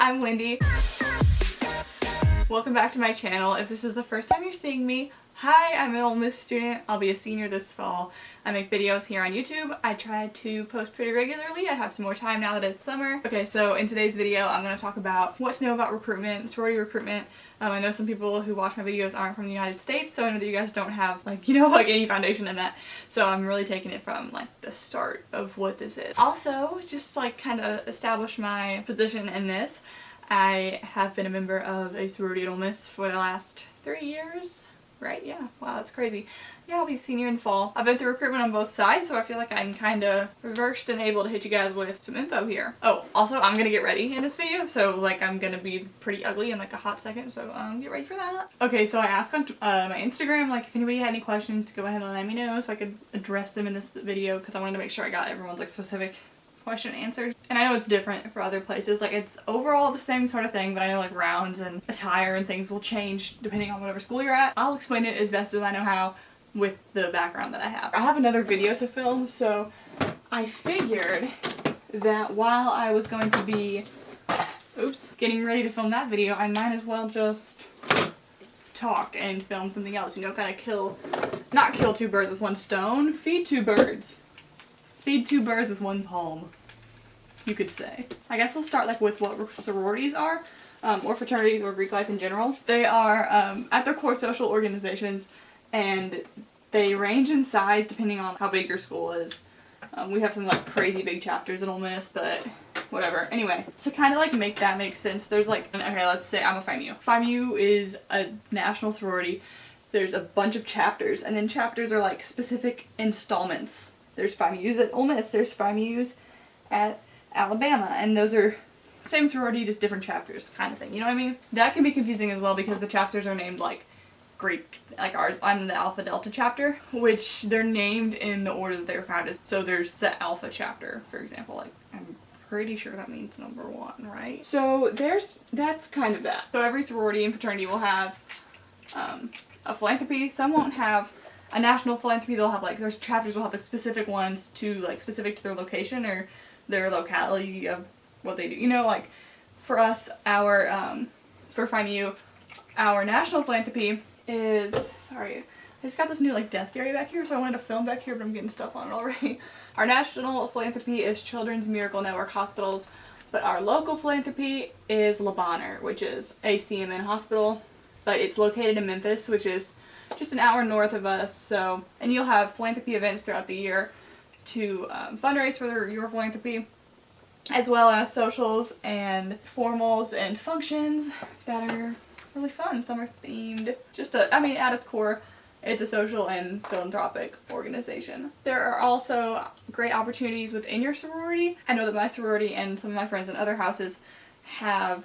I'm Lindy. Welcome back to my channel. If this is the first time you're seeing me, hi, I'm an Ole Miss student. I'll be a senior this fall. I make videos here on YouTube. I try to post pretty regularly. I have some more time now that it's summer. Okay, so in today's video, I'm going to talk about what to know about recruitment, sorority recruitment. I know some people who watch my videos aren't from the United States, so I know that you guys don't have any foundation in that. So I'm really taking it from the start of what this is. Also, just kind of establish my position in this. I have been a member of a sorority at Ole Miss for the last 3 years. Right? Yeah. Wow, that's crazy. Yeah, I'll be senior in the fall. I've been through recruitment on both sides, so I feel like I'm kind of versed and able to hit you guys with some info here. Oh, also, I'm gonna get ready in this video, so I'm gonna be pretty ugly in a hot second, so get ready for that. Okay, so I asked on my Instagram, if anybody had any questions to go ahead and let me know so I could address them in this video, because I wanted to make sure I got everyone's specific question answered. And I know it's different for other places, it's overall the same sort of thing, but I know rounds and attire and things will change depending on whatever school you're at. I'll explain it as best as I know how with the background that I have. I have another video to film, so I figured that while I was going to be getting ready to film that video, I might as well just talk and film something else, kind of not kill two birds with one stone, feed two birds. Feed two birds with one palm, you could say. I guess we'll start with what sororities are, or fraternities, or Greek life in general. They are, at their core, social organizations, and they range in size depending on how big your school is. We have some crazy big chapters at Ole Miss, but whatever. Anyway, to kind of make that make sense, there's okay, let's say I'm a FIMU. FIMU is a national sorority. There's a bunch of chapters, and then chapters are specific installments. There's FIMUs at Ole Miss, there's FIMUs at Alabama, and those are same sorority, just different chapters kind of thing, you know what I mean? That can be confusing as well because the chapters are named Greek, ours. I'm the Alpha Delta chapter, which they're named in the order that they were founded. So there's the Alpha chapter, for example, I'm pretty sure that means number 1, right? So that's kind of that. So every sorority and fraternity will have a philanthropy. Some won't have a national philanthropy. They'll have their chapters will have specific ones to specific to their location or their locality of what they do. For us, our for FIMU, our national philanthropy is, sorry, I just got this new desk area back here, so I wanted to film back here, but I'm getting stuff on it already. Our national philanthropy is Children's Miracle Network Hospitals, but our local philanthropy is Le Bonheur, which is a CMN hospital, but it's located in Memphis, which is just an hour north of us. And you'll have philanthropy events throughout the year to fundraise for your philanthropy, as well as socials and formals and functions that are really fun. Some are themed. At its core, it's a social and philanthropic organization. There are also great opportunities within your sorority. I know that my sorority and some of my friends in other houses have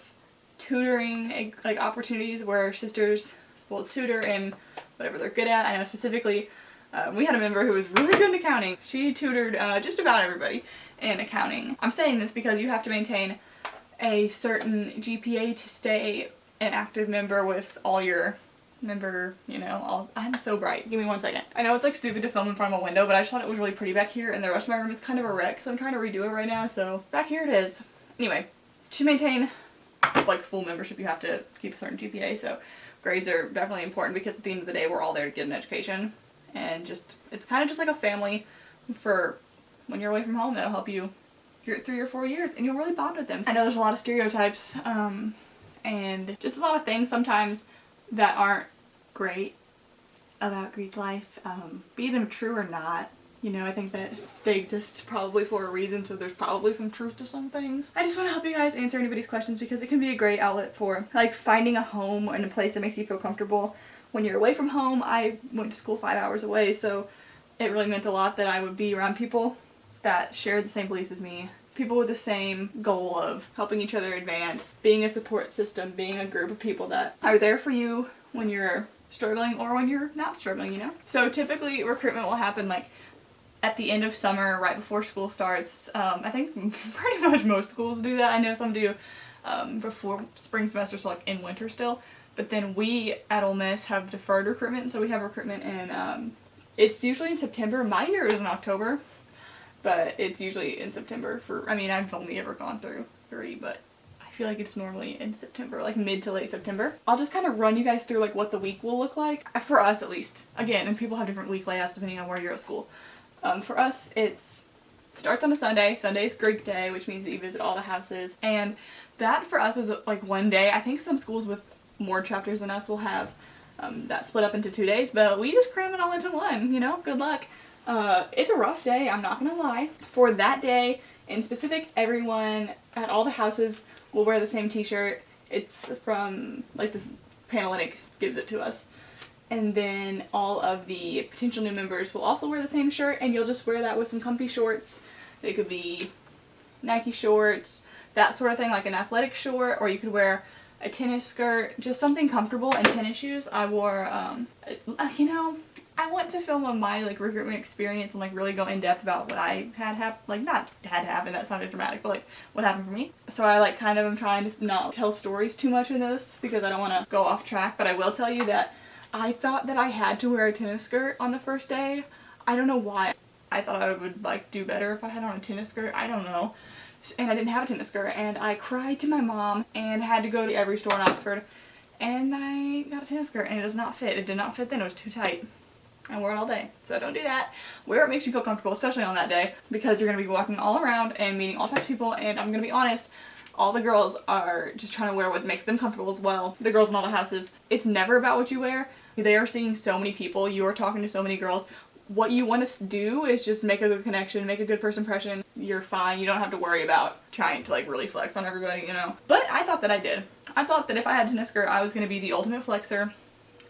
tutoring opportunities where sisters will tutor in whatever they're good at. I know specifically we had a member who was really good in accounting. She tutored just about everybody in accounting. I'm saying this because you have to maintain a certain GPA to stay an active member with all your I'm so bright. Give me 1 second. I know it's stupid to film in front of a window, but I just thought it was really pretty back here, and the rest of my room is kind of a wreck, so I'm trying to redo it right now, so back here it is. Anyway, to maintain full membership, you have to keep a certain GPA, so grades are definitely important because at the end of the day, we're all there to get an education. And it's kind of just like a family for when you're away from home. That'll help you through your 4 years, and you'll really bond with them. I know there's a lot of stereotypes and just a lot of things sometimes that aren't great about Greek life, be them true or not. I think that they exist probably for a reason, so there's probably some truth to some things. I just want to help you guys answer anybody's questions because it can be a great outlet for finding a home and a place that makes you feel comfortable when you're away from home. I went to school 5 hours away, so it really meant a lot that I would be around people that shared the same beliefs as me, people with the same goal of helping each other advance, being a support system, being a group of people that are there for you when you're struggling or when you're not struggling, So typically recruitment will happen at the end of summer, right before school starts. I think pretty much most schools do that. I know some do before spring semester, so in winter still. But then we at Ole Miss have deferred recruitment, so we have recruitment in, it's usually in September. My year is in October, but it's usually in September I've only ever gone through 3, but I feel like it's normally in September, like mid to late September. I'll just kind of run you guys through like what the week will look like, for us at least. Again, and people have different week layouts depending on where you're at school. For us, it's starts on a Sunday. Sunday's Greek Day, which means that you visit all the houses. And that for us is like one day. I think some schools with more chapters than us will have that split up into 2 days, but we just cram it all into one, you know? Good luck. It's a rough day, I'm not gonna lie. For that day, in specific, everyone at all the houses will wear the same t-shirt. It's from, like, this Panalytic gives it to us. And then all of the potential new members will also wear the same shirt, and you'll just wear that with some comfy shorts. They could be Nike shorts, that sort of thing, like an athletic short, or you could wear a tennis skirt, just something comfortable, and tennis shoes. I wore, you know, I want to film on my, like, recruitment experience and, like, really go in depth about what I had happen, like, not had happen, that sounded dramatic, but, like, what happened for me. So I, like, kind of am trying to not tell stories too much in this because I don't want to go off track, but I will tell you that I thought that I had to wear a tennis skirt on the first day. I don't know why. I thought I would, like, do better if I had on a tennis skirt. I don't know. And I didn't have a tennis skirt, and I cried to my mom and had to go to every store in Oxford, and I got a tennis skirt, and it does not fit. It did not fit then. It was too tight. I wore it all day. So don't do that. Wear what makes you feel comfortable, especially on that day, because you're going to be walking all around and meeting all types of people, and I'm going to be honest, all the girls are just trying to wear what makes them comfortable as well. The girls in all the houses. It's never about what you wear. They are seeing so many people. You are talking to so many girls. What you want to do is just make a good connection, make a good first impression. You're fine. You don't have to worry about trying to, like, really flex on everybody, you know. But I thought that I did. I thought that if I had a tennis skirt, I was going to be the ultimate flexer.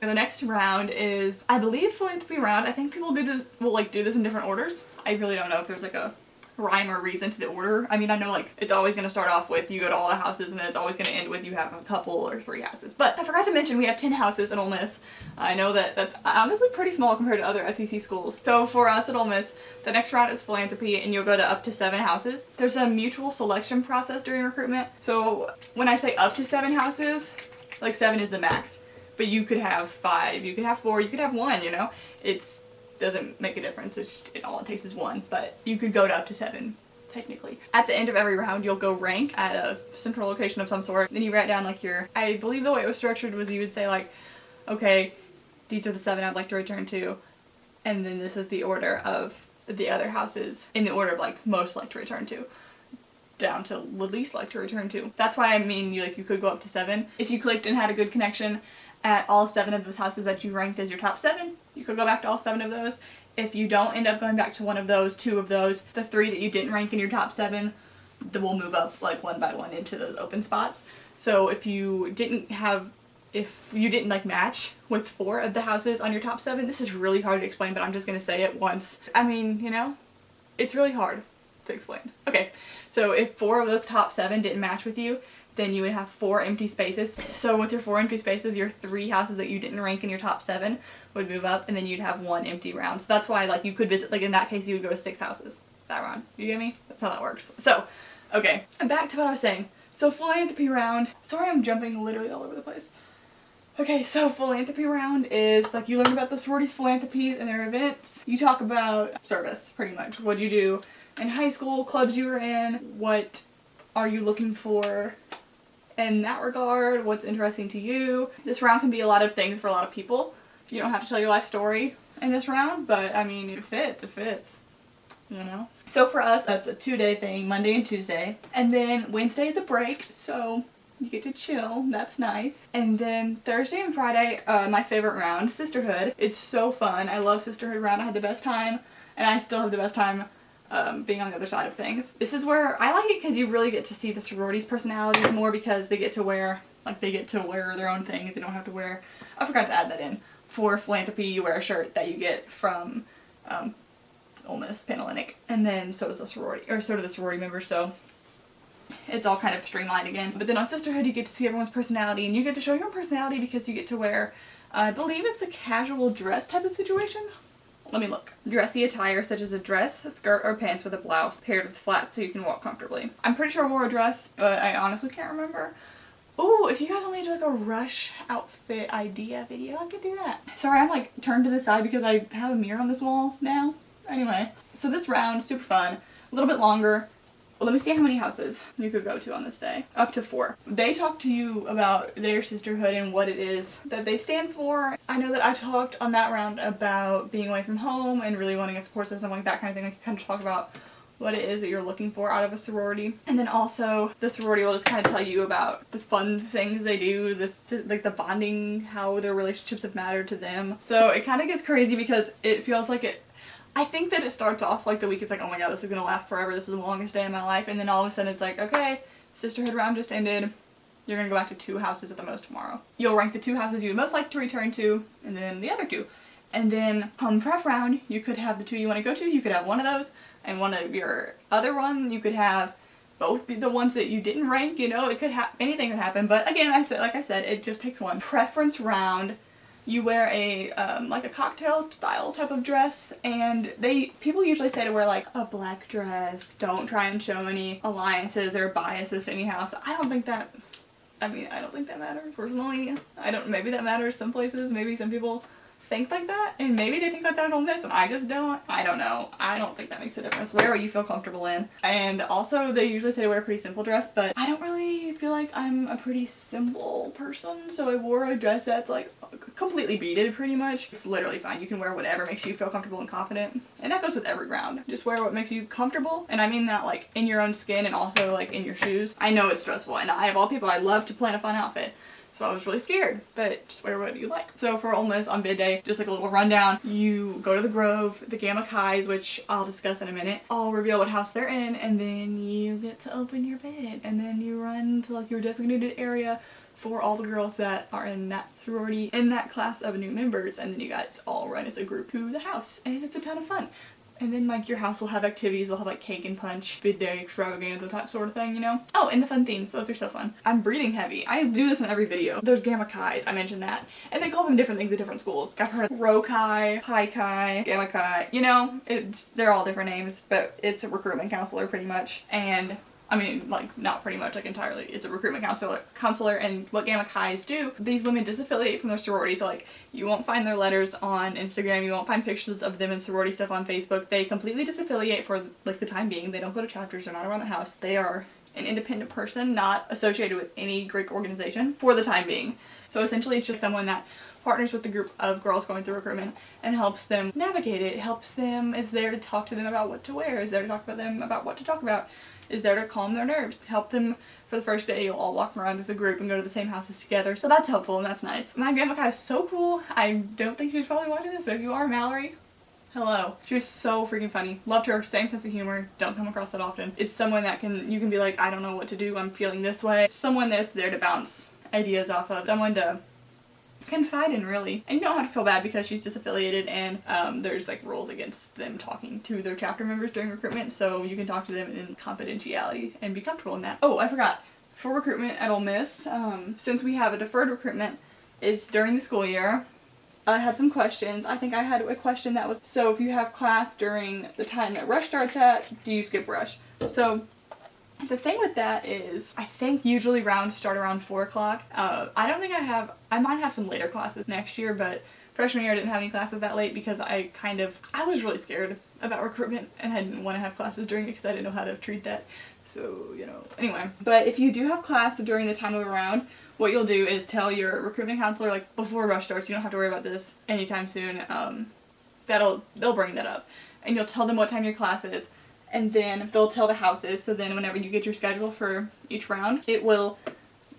And the next round is, I believe, Philanthropy round. I think people will like do this in different orders. I really don't know if there's like a rhyme or reason to the order. I mean, I know like it's always going to start off with you go to all the houses, and then it's always going to end with you have a couple or 3 houses. But I forgot to mention we have 10 houses at Ole Miss. I know that that's honestly pretty small compared to other SEC schools. So for us at Ole Miss, the next round is Philanthropy, and you'll go to up to 7 houses. There's a mutual selection process during recruitment. So when I say up to 7 houses, like 7 is the max. But you could have 5, you could have 4, you could have 1, you know? It's doesn't make a difference. All it takes is 1, but you could go to up to 7 technically. At the end of every round, you'll go rank at a central location of some sort. Then you write down like I believe the way it was structured was you would say like, okay, these are the 7 I'd like to return to, and then this is the order of the other houses in the order of like most like to return to, down to least like to return to. That's why I mean you could go up to 7. If you clicked and had a good connection at all 7 of those houses that you ranked as your top 7, you could go back to all 7 of those. If you don't end up going back to 1 of those, 2 of those, the 3 that you didn't rank in your top 7, will move up like 1 by 1 into those open spots. So if you didn't like match with 4 of the houses on your top 7, this is really hard to explain, but I'm just gonna say it once. I mean, you know, it's really hard to explain. Okay, so if 4 of those top 7 didn't match with you, then you would have 4 empty spaces. So with your 4 empty spaces, your 3 houses that you didn't rank in your top 7 would move up, and then you'd have 1 empty round. So that's why like you could visit, like in that case you would go to 6 houses that round. You get me? That's how that works. So, okay, and back to what I was saying. So Philanthropy round, sorry I'm jumping literally all over the place. Okay, so Philanthropy round is like you learn about the sororities, philanthropies, and their events. You talk about service, pretty much. What'd you do in high school, clubs you were in, what are you looking for in that regard, what's interesting to you. This round can be a lot of things for a lot of people. You don't have to tell your life story in this round, but I mean, it fits, you know? So for us, that's a 2-day thing, Monday and Tuesday. And then Wednesday is a break, so you get to chill, that's nice. And then Thursday and Friday, my favorite round, Sisterhood. It's so fun. I love Sisterhood round. I had the best time, and I still have the best time being on the other side of things. This is where I like it because you really get to see the sororities' personalities more, because they get to wear their own things. They don't have to wear, I forgot to add that in. For Philanthropy, you wear a shirt that you get from Ole Miss Panalytic, and then so does the sorority, or so do the sorority members, so it's all kind of streamlined again. But then on Sisterhood, you get to see everyone's personality, and you get to show your own personality because you get to wear, I believe it's a casual dress type of situation. Let me look. Dressy attire, such as a dress, a skirt, or pants with a blouse, paired with flats so you can walk comfortably. I'm pretty sure I wore a dress, but I honestly can't remember. Ooh, if you guys want me to do like a rush outfit idea video, I could do that. Sorry, I'm like turned to the side because I have a mirror on this wall now. Anyway, so this round, super fun. A little bit longer. Let me see how many houses you could go to on this day. Up to 4. They talk to you about their sisterhood and what it is that they stand for. I know that I talked on that round about being away from home and really wanting a support system, like that kind of thing. Like, kind of talk about what it is that you're looking for out of a sorority. And then also the sorority will just kind of tell you about the fun things they do, this, like the bonding, how their relationships have mattered to them. So it kind of gets crazy because it feels like I think that it starts off like the week is like, oh my god, this is gonna last forever, this is the longest day of my life, and then all of a sudden it's like, okay, sisterhood round just ended, you're gonna go back to 2 houses at the most tomorrow. You'll rank the 2 houses you would most like to return to, and then the other 2. And then come prep round, you could have the 2 you want to go to, you could have one of those, and one of your other one, you could have both the ones that you didn't rank, you know, it could have, anything could happen, but again, like I said, it just takes one. Preference round, you wear a like a cocktail style type of dress, and people usually say to wear like a black dress. Don't try and show any alliances or biases to any house. I don't think that matters personally. Maybe that matters some places, maybe some people think like that, and maybe they think like that at Ole Miss and I just don't. I don't know. I don't think that makes a difference. Wear what you feel comfortable in. And also they usually say to wear a pretty simple dress, but I don't really feel like I'm a pretty simple person, so I wore a dress that's like completely beaded pretty much. It's literally fine. You can wear whatever makes you feel comfortable and confident, and that goes with every round. Just wear what makes you comfortable, and I mean that like in your own skin and also like in your shoes. I know it's stressful, and I, of all people, I love to plan a fun outfit. So I was really scared, but just wear what you like. So for Ole Miss on bid day, just like a little rundown, you go to the Grove, the Gamma Chi's, which I'll discuss in a minute. I'll reveal what house they're in, and then you get to open your bid, and then you run to like your designated area for all the girls that are in that sorority, in that class of new members, and then you guys all run as a group to the house, and it's a ton of fun. And then like your house will have activities, they'll have like cake and punch, bid day extravaganza type sort of thing, you know? Oh, and the fun themes, those are so fun. I'm breathing heavy. I do this in every video. There's Gamma Chi's, I mentioned that. And they call them different things at different schools. I've heard of Rho Chi, Pi Chi, Gamma Chi, you know? They're all different names, but it's a recruitment counselor pretty much. And I mean, like, not pretty much, like, entirely. It's a recruitment counselor, and what Gamma Chi's do, these women disaffiliate from their sorority, so, like, you won't find their letters on Instagram, you won't find pictures of them in sorority stuff on Facebook. They completely disaffiliate for, like, the time being. They don't go to chapters, they're not around the house. They are an independent person, not associated with any Greek organization for the time being. So essentially, it's just someone that partners with the group of girls going through recruitment and helps them navigate it, helps them, is there to talk to them about what to wear, is there to talk about them about what to talk about, is there to calm their nerves, to help them for the first day. You'll all walk around as a group and go to the same houses together, so that's helpful and that's nice. My Gamma Chi is so cool. I don't think she's probably watching this, but if you are, Mallory, hello. She was so freaking funny. Loved her, same sense of humor, don't come across that often. It's someone that you can be like, I don't know what to do, I'm feeling this way. It's someone that's there to bounce ideas off of, someone to confide in, really. And you don't have to feel bad because she's disaffiliated and there's like rules against them talking to their chapter members during recruitment, so you can talk to them in confidentiality and be comfortable in that. Oh, I forgot. For recruitment at Ole Miss, since we have a deferred recruitment, it's during the school year. I had some questions. I think I had a question that was, so if you have class during the time that rush starts at, do you skip rush? So the thing with that is, I think usually rounds start around 4 o'clock. I don't think I might have some later classes next year, but freshman year I didn't have any classes that late because I was really scared about recruitment and I didn't want to have classes during it because I didn't know how to treat that. So, you know, anyway. But if you do have class during the time of a round, what you'll do is tell your recruitment counselor, like, before rush starts, you don't have to worry about this anytime soon. They'll bring that up. And you'll tell them what time your class is. And then they'll tell the houses, so then whenever you get your schedule for each round, it will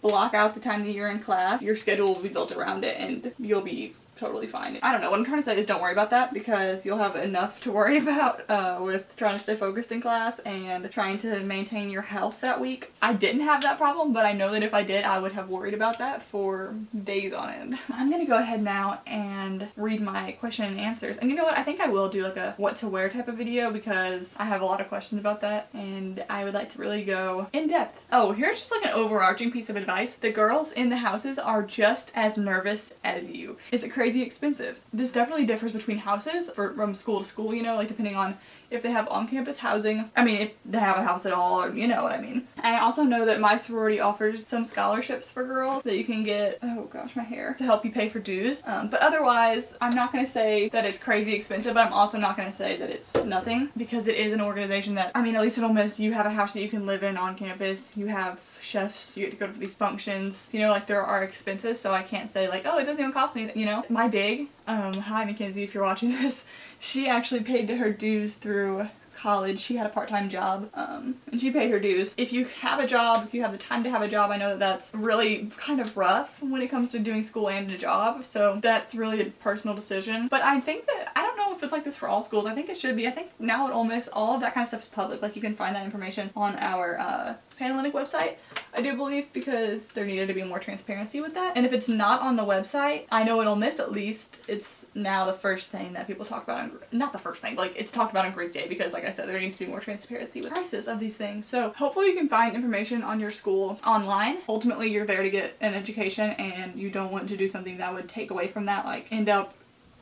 block out the time that you're in class. Your schedule will be built around it and you'll be totally fine. I don't know, what I'm trying to say is don't worry about that because you'll have enough to worry about with trying to stay focused in class and trying to maintain your health that week. I didn't have that problem, but I know that if I did, I would have worried about that for days on end. I'm gonna go ahead now and read my question and answers. And you know what, I think I will do like a what to wear type of video because I have a lot of questions about that and I would like to really go in depth. Oh, here's just like an overarching piece of advice. The girls in the houses are just as nervous as you. It's a crazy crazy expensive. This definitely differs between houses from school to school, you know, like depending on if they have on-campus housing. I mean, if they have a house at all, or you know what I mean. I also know that my sorority offers some scholarships for girls that you can get, oh gosh, my hair, to help you pay for dues. But otherwise, I'm not going to say that it's crazy expensive, but I'm also not going to say that it's nothing, because it is an organization that, I mean, at least at Ole Miss, you have a house that you can live in on campus, you have chefs, you get to go to these functions, you know, like there are expenses, so I can't say like, oh, it doesn't even cost anything, you know. My big, hi Mackenzie if you're watching this, she actually paid her dues through college. She had a part-time job, and she paid her dues. If you have a job, if you have the time to have a job, I know that that's really kind of rough when it comes to doing school and a job, so that's really a personal decision. But I think that, I don't know if it's like this for all schools, I think it should be. I think now at Ole Miss, all of that kind of stuff is public, like you can find that information on our Panhellenic website, I do believe, because there needed to be more transparency with that. And if it's not on the website, I know at Ole Miss at least, it's now the first thing that people talk about on, not the first thing, like it's talked about on Greek Day, because like I said, there needs to be more transparency with prices of these things. So hopefully you can find information on your school online. Ultimately, you're there to get an education, and you don't want to do something that would take away from that, like end up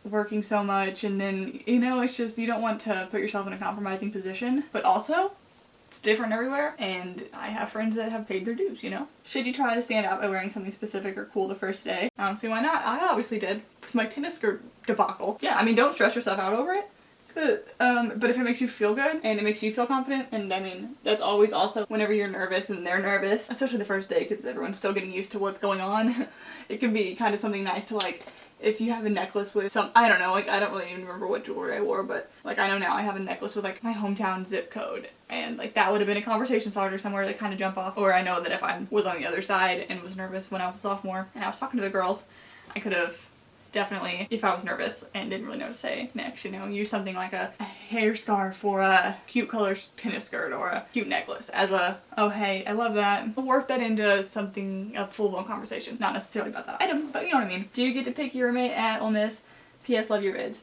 working so much, and then, you know, it's just, you don't want to put yourself in a compromising position. But also, it's different everywhere, and I have friends that have paid their dues, you know? Should you try to stand out by wearing something specific or cool the first day? I don't see why not. I obviously did with my tennis skirt debacle. Yeah, I mean, don't stress yourself out over it. But if it makes you feel good and it makes you feel confident, and I mean, that's always also whenever you're nervous and they're nervous, especially the first day because everyone's still getting used to what's going on, it can be kind of something nice to, like, if you have a necklace with some, I don't know, like I don't really even remember what jewelry I wore, but like I know now I have a necklace with like my hometown zip code, and like that would have been a conversation starter somewhere to kind of jump off. Or I know that if I was on the other side and was nervous when I was a sophomore and I was talking to the girls, I could have definitely, if I was nervous and didn't really know to say next, you know, use something like a hair scarf or a cute color tennis skirt or a cute necklace as a, oh hey, I love that. Work that into something, a full-blown conversation. Not necessarily about that item, but you know what I mean. Do you get to pick your roommate at Ole Miss? P.S. Love your vids.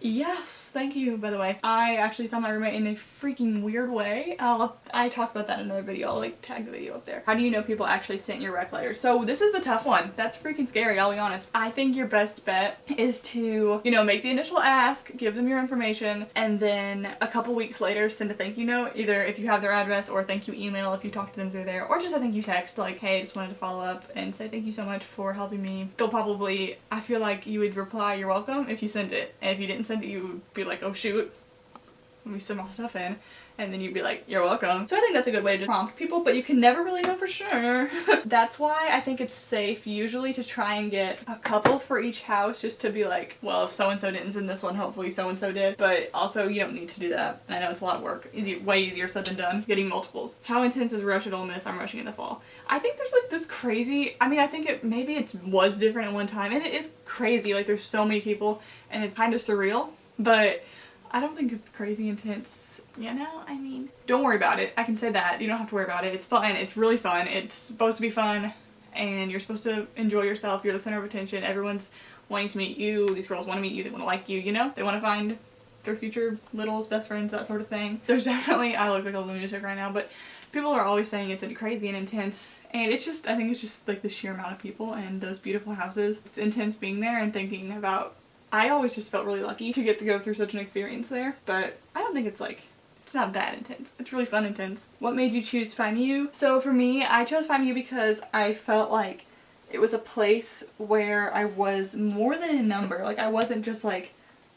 Yes, thank you, by the way. I actually found my roommate in a freaking weird way. I talked about that in another video. I'll like tag the video up there. How do you know people actually sent your rec letters? So this is a tough one. That's freaking scary, I'll be honest. I think your best bet is to, you know, make the initial ask, give them your information, and then a couple weeks later send a thank you note, either if you have their address, or a thank you email if you talk to them through there, or just a thank you text like, hey, just wanted to follow up and say thank you so much for helping me. They'll probably, I feel like you would reply, you're welcome, if you sent it. And if you didn't send it, you would be like, oh shoot, let me send my stuff in, and then you'd be like, you're welcome. So I think that's a good way to just prompt people, but you can never really know for sure. That's why I think it's safe usually to try and get a couple for each house, just to be like, well, if so-and-so didn't send this one, hopefully so-and-so did. But also, you don't need to do that. And I know it's a lot of work. Way easier said than done, getting multiples. How intense is rush at Ole Miss? I'm rushing in the fall. I think there's like this crazy, I mean, I think maybe it was different at one time, and it is crazy. Like there's so many people, and it's kind of surreal, but I don't think it's crazy intense, you know? I mean, don't worry about it. I can say that. You don't have to worry about it. It's fun. It's really fun. It's supposed to be fun, and you're supposed to enjoy yourself. You're the center of attention. Everyone's wanting to meet you. These girls want to meet you. They want to like you, you know? They want to find their future littles, best friends, that sort of thing. There's definitely, I look like a lunatic right now, but people are always saying it's crazy and intense, and it's just, I think it's just like the sheer amount of people and those beautiful houses. It's intense being there and thinking about, I always just felt really lucky to get to go through such an experience there, but I don't think it's like, it's not that intense. It's really fun intense. What made you choose FIMU? So for me, I chose FIMU because I felt like it was a place where I was more than a number. Like I wasn't just like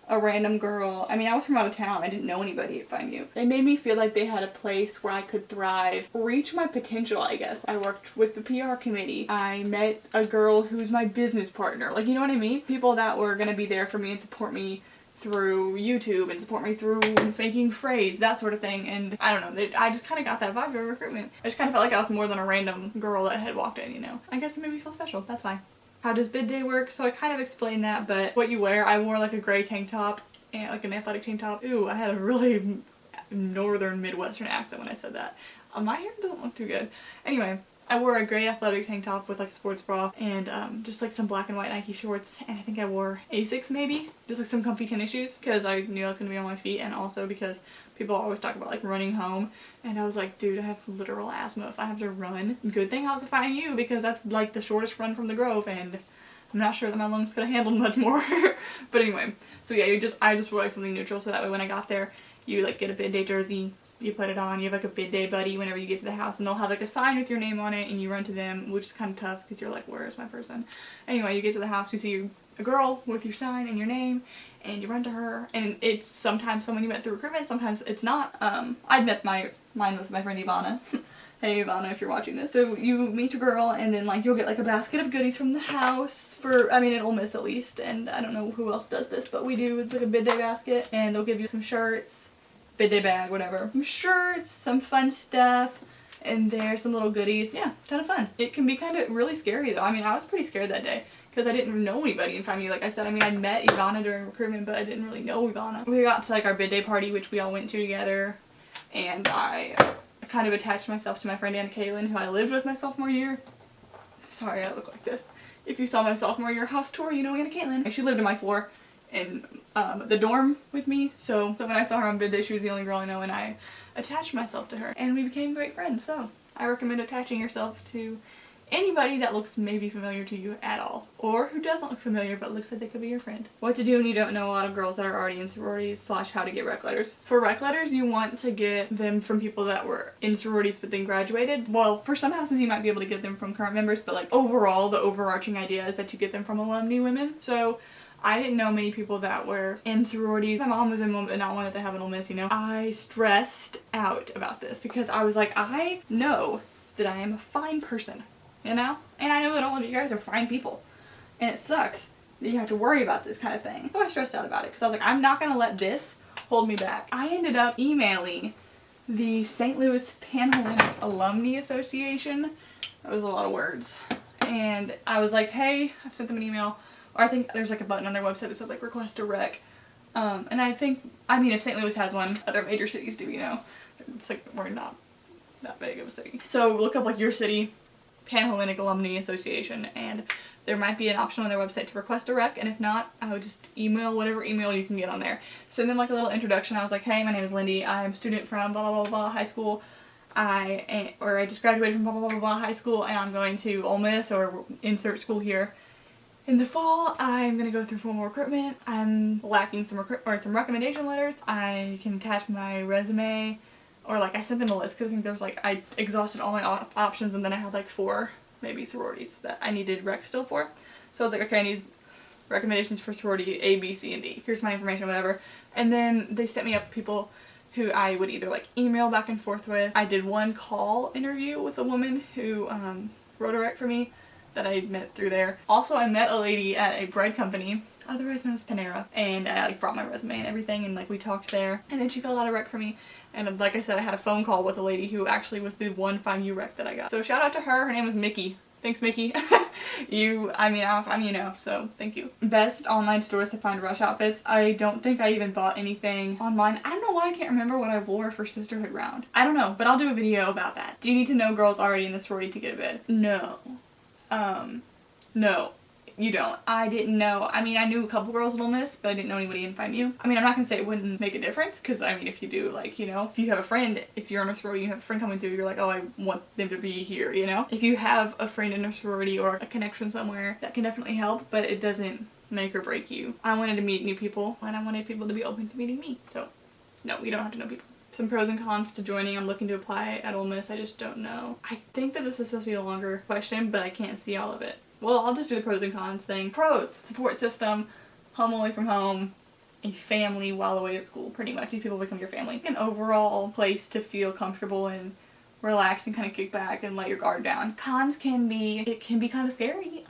a random girl. I mean, I was from out of town. I didn't know anybody at FIMU. They made me feel like they had a place where I could thrive, reach my potential, I guess. I worked with the PR committee. I met a girl who's my business partner. Like, you know what I mean? People that were gonna be there for me and support me through YouTube and support me through making phrase, that sort of thing. And I don't know, I just kind of got that vibe during recruitment. I just kind of felt like I was more than a random girl that had walked in, you know? I guess it made me feel special. That's fine. How does bid day work? So I kind of explained that, but what you wear, I wore like a gray tank top and like an athletic tank top. Ooh, I had a really northern Midwestern accent when I said that. My hair doesn't look too good. Anyway, I wore a gray athletic tank top with like a sports bra and just like some black and white Nike shorts, and I think I wore Asics maybe, just like some comfy tennis shoes because I knew I was gonna be on my feet, and also because people always talk about like running home, and I was like, dude, I have literal asthma if I have to run. Good thing I was finding you because that's like the shortest run from the Grove, and I'm not sure that my lungs could have handled much more. But anyway, so yeah, I just wore like something neutral so that way when I got there, you like get a bid day jersey, you put it on, you have like a bid day buddy whenever you get to the house, and they'll have like a sign with your name on it, and you run to them, which is kind of tough because you're like, where is my person? Anyway, you get to the house, you see a girl with your sign and your name, and you run to her, and it's sometimes someone you met through recruitment, sometimes it's not. I'd met mine was my friend Ivana. Hey Ivana, if you're watching this. So you meet a girl, and then like you'll get like a basket of goodies from the house for, I mean at Ole Miss at least, and I don't know who else does this, but we do. It's like a bid day basket, and they'll give you some shirts, bid day bag, whatever. Some shirts, some fun stuff, and there's some little goodies. Yeah, ton of fun. It can be kind of really scary though. I mean, I was pretty scared that day because I didn't know anybody in FAMU. Like I said, I mean, I met Ivana during recruitment, but I didn't really know Ivana. We got to like our bid day party, which we all went to together, and I kind of attached myself to my friend Anna Kaylin, who I lived with my sophomore year. Sorry, I look like this. If you saw my sophomore year house tour, you know Anna Kaylin. She lived in my floor in the dorm with me, so when I saw her on bid day, she was the only girl I know, and I attached myself to her, and we became great friends. So I recommend attaching yourself to anybody that looks maybe familiar to you at all, or who doesn't look familiar but looks like they could be your friend. What to do when you don't know a lot of girls that are already in sororities / how to get rec letters. For rec letters, you want to get them from people that were in sororities but then graduated. Well, for some houses you might be able to get them from current members, but like overall the overarching idea is that you get them from alumni women. So I didn't know many people that were in sororities. My mom was in one, but not one that they have in Ole Miss, you know. I stressed out about this because I was like, I know that I am a fine person, you know? And I know that all of you guys are fine people. And it sucks that you have to worry about this kind of thing. So I stressed out about it because I was like, I'm not going to let this hold me back. I ended up emailing the St. Louis Panhellenic Alumni Association. That was a lot of words. And I was like, hey, I've sent them an email. Or I think there's like a button on their website that said like request a rec. And I think, I mean, if St. Louis has one, other major cities do, you know. It's like, we're not that big of a city. So look up like your city, Panhellenic Alumni Association, and there might be an option on their website to request a rec, and if not, I would just email whatever email you can get on there. Send them like a little introduction. I was like, hey, my name is Lindy. I'm a student from blah blah blah blah high school. I just graduated from blah blah blah blah high school, and I'm going to Ole Miss or insert school here. In the fall, I'm going to go through formal recruitment. I'm lacking some recommendation letters. I can attach my resume, or like I sent them a list because I think there was like, I exhausted all my options, and then I had like 4 maybe sororities that I needed rec still for. So I was like, okay, I need recommendations for sorority A, B, C, and D. Here's my information, whatever. And then they set me up people who I would either like email back and forth with. I did one call interview with a woman who wrote a rec for me that I met through there. Also, I met a lady at a bread company, otherwise known as Panera, and I like brought my resume and everything, and like we talked there, and then she filled out a rec for me. And like I said, I had a phone call with a lady who actually was the one FAMU rec that I got. So shout out to her. Her name was Mickey. Thanks, Mickey. I'm you know, so thank you. Best online stores to find rush outfits. I don't think I even bought anything online. I don't know why I can't remember what I wore for Sisterhood Round. I don't know, but I'll do a video about that. Do you need to know girls already in the sorority to get a bid? No. No, you don't. I didn't know. I mean, I knew a couple girls in Ole Miss, but I didn't know anybody in FAMU. I mean, I'm not gonna say it wouldn't make a difference, because I mean, if you do, like, you know, if you have a friend, if you're in a sorority, you have a friend coming through, you're like, oh, I want them to be here, you know? If you have a friend in a sorority or a connection somewhere, that can definitely help, but it doesn't make or break you. I wanted to meet new people, and I wanted people to be open to meeting me, so no, you don't have to know people. Some pros and cons to joining. I'm looking to apply at Ole Miss. I just don't know. I think that this is supposed to be a longer question, but I can't see all of it. Well, I'll just do the pros and cons thing. Pros: support system, home away from home, a family while away at school, pretty much. These people become your family. An overall place to feel comfortable and relax and kind of kick back and let your guard down. Cons can be, it can be kind of scary.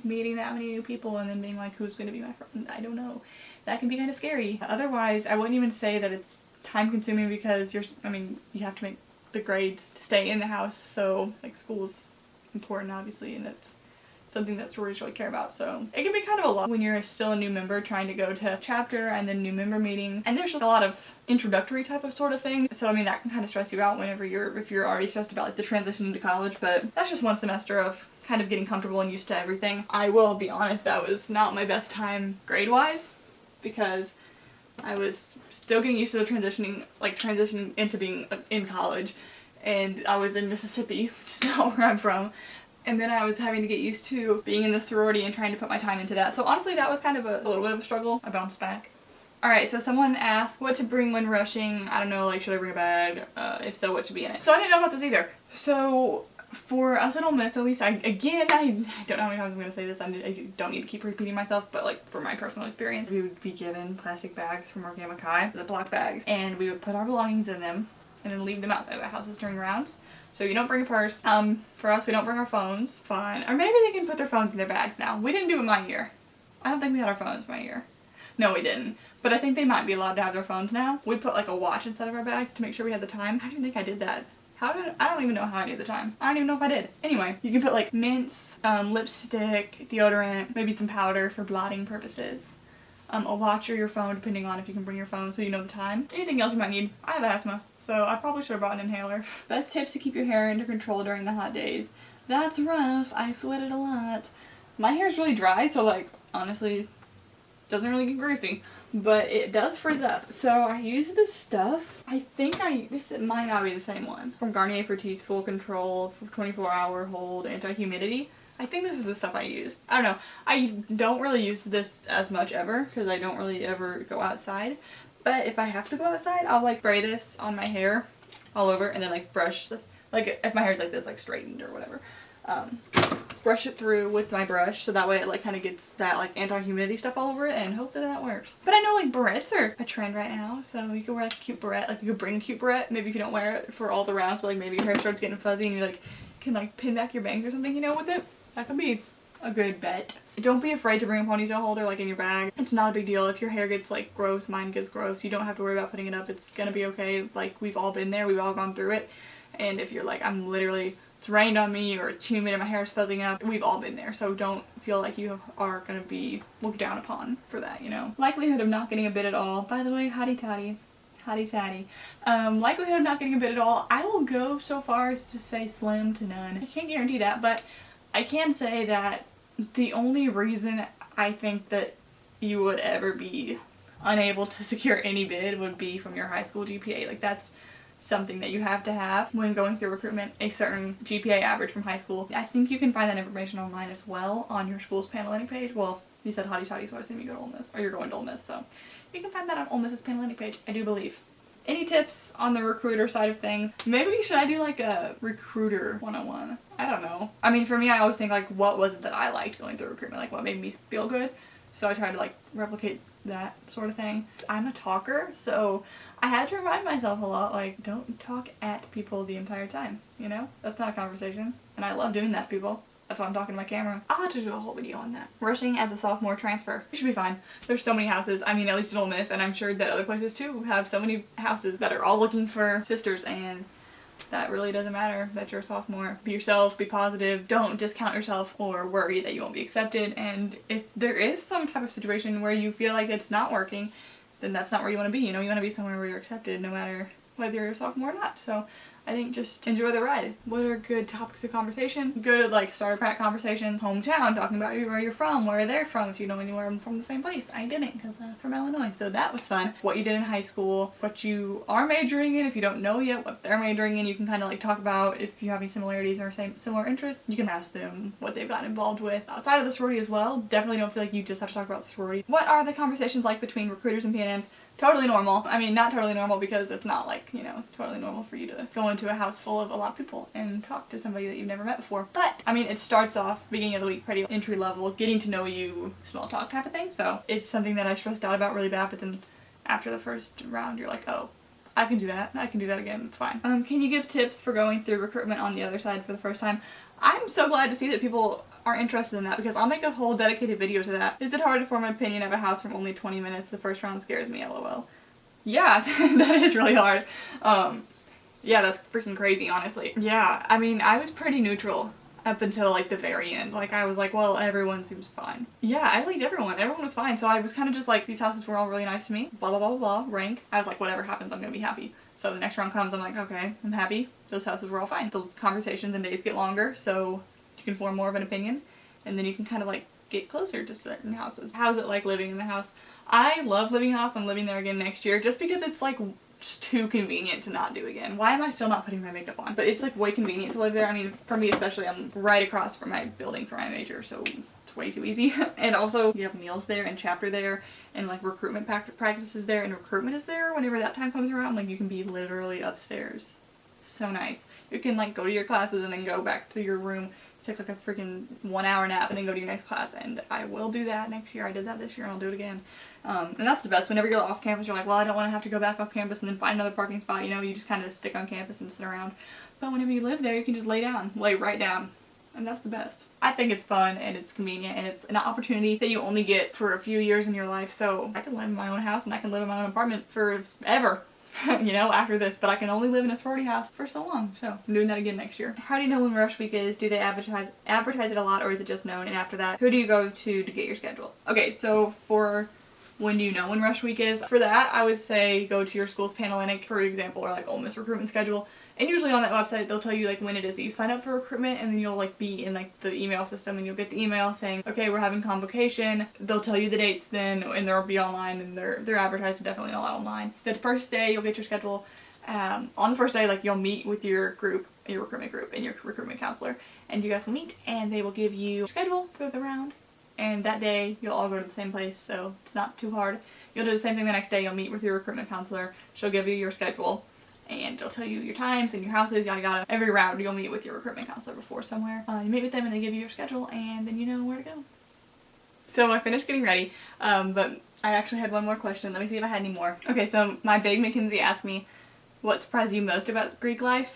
Meeting that many new people and then being like, who's going to be my friend? I don't know. That can be kind of scary. Otherwise, I wouldn't even say that it's time consuming because you have to make the grades to stay in the house, so like school's important obviously, and it's something that sororities really care about, so it can be kind of a lot when you're still a new member trying to go to chapter and then new member meetings, and there's just a lot of introductory type of sort of thing, so I mean that can kind of stress you out whenever if you're already stressed about like the transition to college, but that's just one semester of kind of getting comfortable and used to everything. I will be honest, that was not my best time grade wise because I was still getting used to the transitioning into being in college, and I was in Mississippi, which is not where I'm from, and then I was having to get used to being in the sorority and trying to put my time into that. So honestly, that was kind of a little bit of a struggle. I bounced back. Alright, so someone asked what to bring when rushing. I don't know, like, should I bring a bag? If so, what should be in it? So I didn't know about this either. So for us at Ole Miss, at least I don't know how many times I'm going to say this, I don't need to keep repeating myself, but like for my personal experience, we would be given plastic bags from our Gamma Chi, Ziploc bags, and we would put our belongings in them and then leave them outside of the houses during rounds. So you don't bring a purse. For us, we don't bring our phones. Fine. Or maybe they can put their phones in their bags now. We didn't do it my year. I don't think we had our phones my year. No, we didn't. But I think they might be allowed to have their phones now. We put like a watch inside of our bags to make sure we had the time. I don't even think I did that. I don't even know how I knew the time. I don't even know if I did. Anyway, you can put like mints, lipstick, deodorant, maybe some powder for blotting purposes. A watch or your phone, depending on if you can bring your phone so you know the time. Anything else you might need. I have asthma, so I probably should have brought an inhaler. Best tips to keep your hair under control during the hot days. That's rough. I sweated a lot. My hair's really dry, so like, honestly, doesn't really get greasy, but it does frizz up. So I use this stuff. I think this might not be the same one. From Garnier Fructis Full Control, 24-hour hold, anti-humidity. I think this is the stuff I used. I don't know. I don't really use this as much ever because I don't really ever go outside. But if I have to go outside, I'll like spray this on my hair all over and then like brush, like if my hair's like this, like straightened or whatever. Brush it through with my brush so that way it like kind of gets that like anti-humidity stuff all over it, and hope that works. But I know like barrettes are a trend right now, so you can wear like a cute barrette. Like you could bring a cute barrette, maybe if you don't wear it for all the rounds, but like maybe your hair starts getting fuzzy and you like can like pin back your bangs or something, you know, with it. That could be a good bet. Don't be afraid to bring a ponytail holder like in your bag. It's not a big deal if your hair gets like gross, mine gets gross. You don't have to worry about putting it up. It's gonna be okay. Like we've all been there, we've all gone through it. And if you're like, it's rained on me or it's humid and my hair is fuzzing up, we've all been there. So don't feel like you are gonna be looked down upon for that, you know. Likelihood of not getting a bid at all. By the way, hottie toddy. Hottie tatty. Likelihood of not getting a bid at all. I will go so far as to say slim to none. I can't guarantee that, but I can say that the only reason I think that you would ever be unable to secure any bid would be from your high school GPA. Like that's something that you have to have when going through recruitment, a certain GPA average from high school. I think you can find that information online as well on your school's Panhellenic page. Well, you said hottie toddy, so I assume you go to Ole Miss, or you're going to Ole Miss, so you can find that on Ole Miss's Panhellenic page, I do believe. Any tips on the recruiter side of things? Maybe should I do like a recruiter 101? I don't know. I mean, for me, I always think like, what was it that I liked going through recruitment? Like what made me feel good? So I tried to like replicate that sort of thing. I'm a talker, so I had to remind myself a lot, like, don't talk at people the entire time, you know? That's not a conversation, and I love doing that to people. That's why I'm talking to my camera. I'll have to do a whole video on that. Rushing as a sophomore transfer. You should be fine. There's so many houses. I mean, at least at Ole Miss, and I'm sure that other places too have so many houses that are all looking for sisters, and that really doesn't matter that you're a sophomore. Be yourself, be positive, don't discount yourself or worry that you won't be accepted, and if there is some type of situation where you feel like it's not working, then that's not where you want to be. You know, you want to be somewhere where you're accepted no matter whether you're a sophomore or not. So I think just enjoy the ride. What are good topics of conversation? Good like starter pack conversations. Hometown, talking about where you're from, where they're from, if you know anywhere from the same place. I didn't because I was from Illinois, so that was fun. What you did in high school, what you are majoring in if you don't know yet, what they're majoring in. You can kind of like talk about if you have any similarities or similar interests. You can ask them what they've gotten involved with outside of the sorority as well. Definitely don't feel like you just have to talk about the sorority. What are the conversations like between recruiters and PNMs? Totally normal. I mean, not totally normal because it's not like, you know, totally normal for you to go into a house full of a lot of people and talk to somebody that you've never met before. But, I mean, it starts off, beginning of the week, pretty entry level, getting to know you, small talk type of thing. So it's something that I stressed out about really bad, but then after the first round, you're like, oh, I can do that. I can do that again. It's fine. Can you give tips for going through recruitment on the other side for the first time? I'm so glad to see that people are interested in that because I'll make a whole dedicated video to that. Is it hard to form an opinion of a house from only 20 minutes? The first round scares me, lol. Yeah, that is really hard. Yeah, that's freaking crazy, honestly. Yeah, I mean, I was pretty neutral up until like the very end. Like I was like, well, everyone seems fine. Yeah, I liked everyone. Everyone was fine. So I was kind of just like, these houses were all really nice to me. Blah, blah, blah, blah, rank. I was like, whatever happens, I'm gonna be happy. So the next round comes, I'm like, okay, I'm happy. Those houses were all fine. The conversations and days get longer, so you can form more of an opinion. And then you can kind of like get closer to certain houses. How's it like living in the house? I love living in the house. I'm living there again next year just because it's like just too convenient to not do again. Why am I still not putting my makeup on? But it's like way convenient to live there. I mean, for me especially, I'm right across from my building for my major, so it's way too easy. And also you have meals there and chapter there and like recruitment practices there and recruitment is there whenever that time comes around. Like you can be literally upstairs. So nice. You can like go to your classes and then go back to your room, take like a freaking 1 hour nap and then go to your next class, and I will do that next year. I did that this year and I'll do it again. And that's the best. Whenever you're off campus, you're like, well, I don't want to have to go back off campus and then find another parking spot, you know, you just kind of stick on campus and sit around. But whenever you live there, you can just lay right down. And that's the best. I think it's fun and it's convenient and it's an opportunity that you only get for a few years in your life. So I can live in my own house and I can live in my own apartment forever. You know, after this, but I can only live in a sorority house for so long, so I'm doing that again next year. How do you know when rush week is? Do they advertise it a lot, or is it just known? And after that, who do you go to get your schedule? Okay, so for when do you know when rush week is? For that, I would say go to your school's Panhellenic, for example, or like Ole Miss recruitment schedule. And usually on that website, they'll tell you like when it is that you sign up for recruitment, and then you'll like be in like the email system and you'll get the email saying, okay, we're having convocation. They'll tell you the dates then, and they'll be online, and they're advertised definitely a lot online. The first day you'll get your schedule. On the first day, like you'll meet with your group, your recruitment group, and your recruitment counselor, and you guys will meet, and they will give you a schedule for the round. And that day you'll all go to the same place, so it's not too hard. You'll do the same thing the next day. You'll meet with your recruitment counselor. She'll give you your schedule. And they'll tell you your times and your houses, yada yada. Every round you'll meet with your recruitment counselor before somewhere. You meet with them and they give you your schedule, and then you know where to go. So I finished getting ready, but I actually had one more question. Let me see if I had any more. Okay, so my big Mackenzie asked me, what surprised you most about Greek life?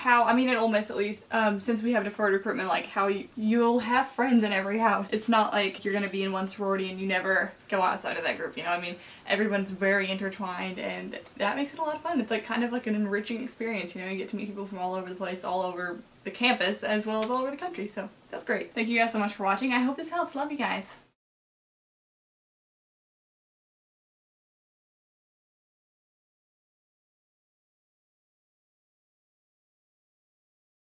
I mean at Ole Miss at least, since we have deferred recruitment, like how you'll have friends in every house. It's not like you're gonna be in one sorority and you never go outside of that group, you know what I mean? Everyone's very intertwined, and that makes it a lot of fun. It's like kind of like an enriching experience, you know? You get to meet people from all over the place, all over the campus, as well as all over the country, so that's great. Thank you guys so much for watching. I hope this helps. Love you guys.